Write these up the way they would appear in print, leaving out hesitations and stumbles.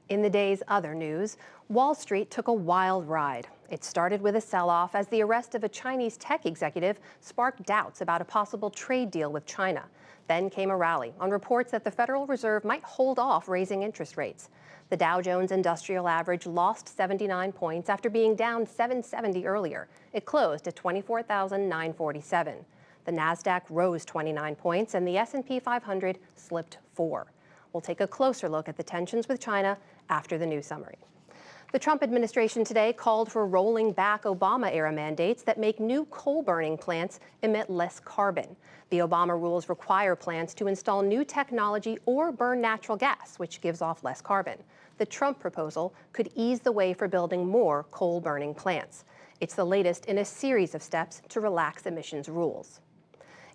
In the day's other news, Wall Street took a wild ride. It started with a sell-off as the arrest of a Chinese tech executive sparked doubts about a possible trade deal with China. Then came a rally on reports that the Federal Reserve might hold off raising interest rates. The Dow Jones Industrial Average lost 79 points after being down 770 earlier. It closed at 24,947. The Nasdaq rose 29 points and the S&P 500 slipped 4. We'll take a closer look at the tensions with China after the news summary. The Trump administration today called for rolling back Obama-era mandates that make new coal-burning plants emit less carbon. The Obama rules require plants to install new technology or burn natural gas, which gives off less carbon. The Trump proposal could ease the way for building more coal-burning plants. It's the latest in a series of steps to relax emissions rules.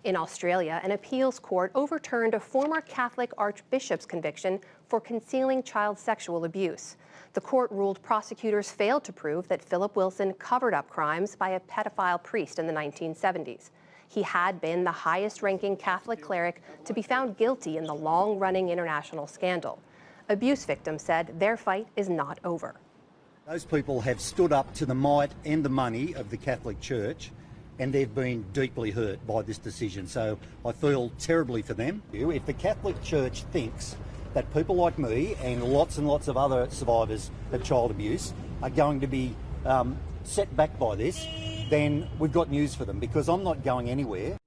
In Australia, an appeals court overturned a former Catholic archbishop's conviction for concealing child sexual abuse. The court ruled prosecutors failed to prove that Philip Wilson covered up crimes by a pedophile priest in the 1970s. He had been the highest-ranking Catholic cleric to be found guilty in the long-running international scandal. Abuse victims said their fight is not over. Those people have stood up to the might and the money of the Catholic Church, and they've been deeply hurt by this decision. So I feel terribly for them. If the Catholic Church thinks that people like me and lots of other survivors of child abuse are going to be set back by this, then we've got news for them, because I'm not going anywhere.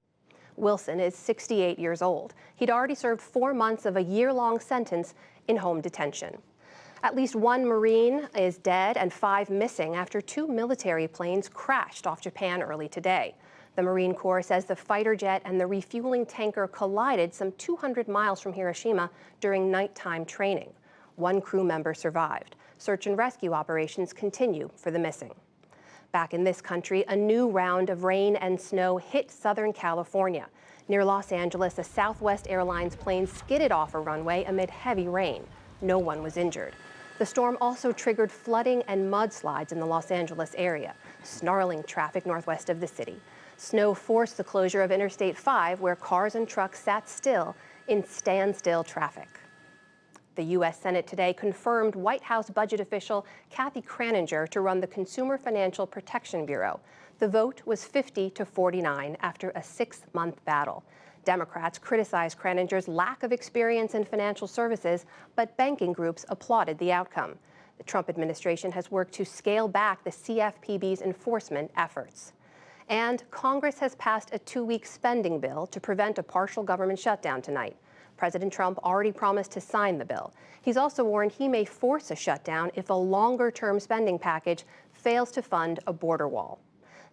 Wilson is 68 years old. He'd already served 4 months of a year-long sentence in home detention. At least 1 Marine is dead and 5 missing after 2 military planes crashed off Japan early today. The Marine Corps says the fighter jet and the refueling tanker collided some 200 miles from Hiroshima during nighttime training. 1 crew member survived. Search and rescue operations continue for the missing. Back in this country, a new round of rain and snow hit Southern California. Near Los Angeles, a Southwest Airlines plane skidded off a runway amid heavy rain. No one was injured. The storm also triggered flooding and mudslides in the Los Angeles area, snarling traffic northwest of the city. Snow forced the closure of Interstate 5, where cars and trucks sat still in standstill traffic. The U.S. Senate today confirmed White House budget official Kathy Kraninger to run the Consumer Financial Protection Bureau. The vote was 50-49 after a 6-month battle. Democrats criticized Kraninger's lack of experience in financial services, but banking groups applauded the outcome. The Trump administration has worked to scale back the CFPB's enforcement efforts. And Congress has passed a 2-week spending bill to prevent a partial government shutdown tonight. President Trump already promised to sign the bill. He's also warned he may force a shutdown if a longer-term spending package fails to fund a border wall.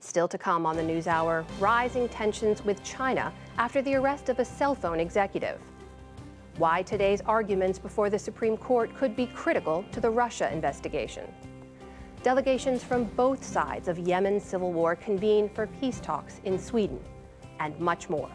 Still to come on the NewsHour, rising tensions with China after the arrest of a cell phone executive. Why today's arguments before the Supreme Court could be critical to the Russia investigation. Delegations from both sides of Yemen's civil war convene for peace talks in Sweden, and much more.